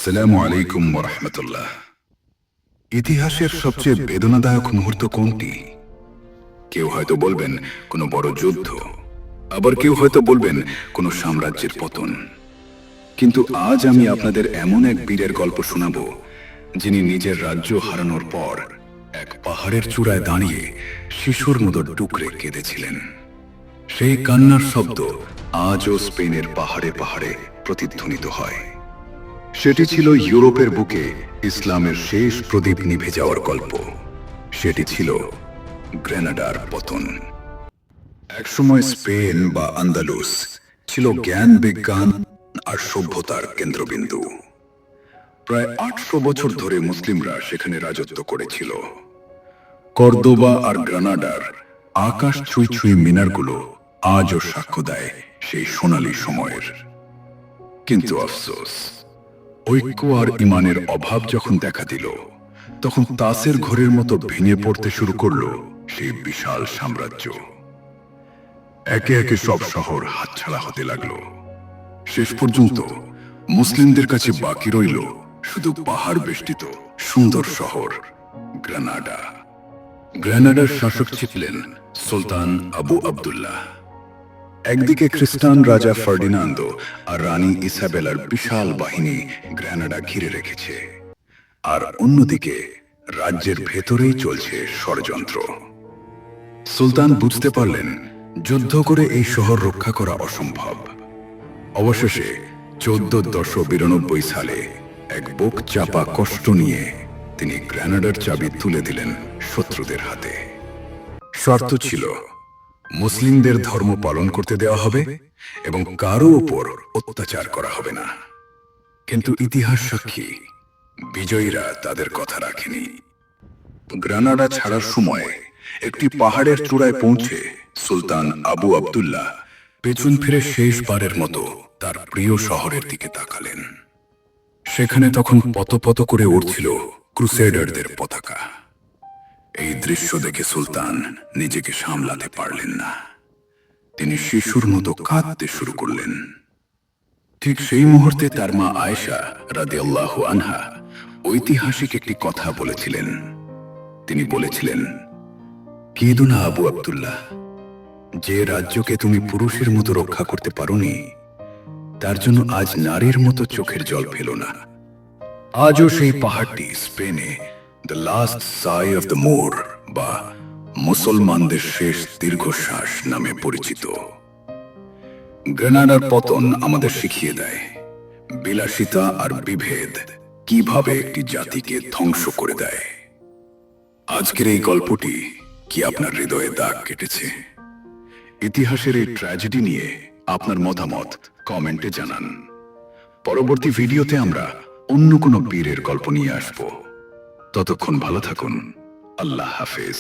আসসালামু আলাইকুম ওয়া রাহমাতুল্লাহ। ইতিহাসের সবচেয়ে বেদনাদায়ক মুহূর্ত কোনটি? কেউ হয়তো বলবেন কোনো বড় যুদ্ধ, আবার কেউ হয়তো বলবেন কোনো সাম্রাজ্যের পতন। কিন্তু আজ আমি আপনাদের এমন এক বীরের গল্প শোনাবো, যিনি নিজের রাজ্য হারানোর পর এক পাহাড়ের চূড়ায় দাঁড়িয়ে শিশুর মতো টুকরে কেঁদেছিলেন। সেই কান্নার শব্দ আজও স্পেনের পাহাড়ে পাহাড়ে প্রতিধ্বনিত হয়। সেটি ছিল ইউরোপের বুকে ইসলামের শেষ প্রদীপ নিভে যাওয়ার গল্প। সেটি ছিল গ্রেনাডার পতন। একসময় স্পেন বা আন্দালুস ছিল জ্ঞান, বিজ্ঞান আর সভ্যতার কেন্দ্রবিন্দু। প্রায় ৮০০ বছর ধরে মুসলিমরা সেখানে রাজত্ব করেছিল। কর্দোবা আর গ্রানাডার আকাশ ছুঁই ছুঁই মিনারগুলো আজও সাক্ষ্য দেয় সেই সোনালী সময়ের। কিন্তু আফসোস, ঐক্য আর ইমানের অভাব যখন দেখা দিল, তখন তাসের ঘরের মতো ভেঙে পড়তে শুরু করলো সেই বিশাল সাম্রাজ্য। একে একে সব শহর হাতছাড়া হতে লাগলো। শেষ পর্যন্ত মুসলিমদের কাছে বাকি রইল শুধু পাহাড় বেষ্টিত সুন্দর শহর গ্রানাডা। গ্রানাডার শাসক ছিলেন সুলতান আবু আবদুল্লাহ। একদিকে খ্রিস্টান রাজা ফার্ডিনান্দো আর রানী ইসাবেলার বিশাল বাহিনী গ্রানাডা ঘিরে রেখেছে, আর অন্যদিকে রাজ্যের ভেতরেই চলছে ষড়যন্ত্র। সুলতান বুঝতে পারলেন যুদ্ধ করে এই শহর রক্ষা করা অসম্ভব। অবশেষে ১৪৯২ সালে এক বুক চাপা কষ্ট নিয়ে তিনি গ্রানাডার চাবি তুলে দিলেন শত্রুদের হাতে। শর্ত ছিল, মুসলিমদের ধর্ম পালন করতে দেওয়া হবে এবং কারো উপর অত্যাচার করা হবে না। কিন্তু ইতিহাস সাক্ষী, বিজয়ীরা তাদের কথা রাখেনি। গ্রানাডা ছাড়ার সময় একটি পাহাড়ের চূড়ায় পৌঁছে সুলতান আবু আবদুল্লাহ পেছন ফিরে শেষবারের মতো তার প্রিয় শহরের দিকে তাকালেন। সেখানে তখন পত পত করে উড়ছিল ক্রুসেডারদের পতাকা। এই দৃশ্য দেখে সুলতান নিজেকে সামলাতে পারলেন না। তিনি শিশুর মতো কাঁদতে শুরু করলেন। ঠিক সেই মুহূর্তে তার মা আয়েশা রাদিয়াল্লাহু আনহা ঐতিহাসিক একটি কথা বলেছিলেন। তিনি বলেছিলেন, কেঁদো না আবু আবদুল্লাহ, যে রাজ্যকে তুমি পুরুষের মতো রক্ষা করতে পারোনি, তার জন্য আজ নারীর মতো চোখের জল ফেলো না। আজও সেই পাহাড়টি স্পেনে the last Sai of the more বা মুসলমানদের শেষ দীর্ঘশ্বাস নামে পরিচিত। গ্রেনাডার পতন আমাদের শিখিয়ে দেয় বিলাসিতা আর বিভেদ কিভাবে একটি জাতিকে ধ্বংস করে দেয়। আজকের এই গল্পটি কি আপনার হৃদয়ে দাগ কেটেছে? ইতিহাসের এই ট্র্যাজেডি নিয়ে আপনার মতামত কমেন্টে জানান। পরবর্তী ভিডিওতে আমরা অন্য কোনো বীরের গল্প নিয়ে আসব। ততক্ষণ ভালো থাকুন। আল্লাহ হাফেজ।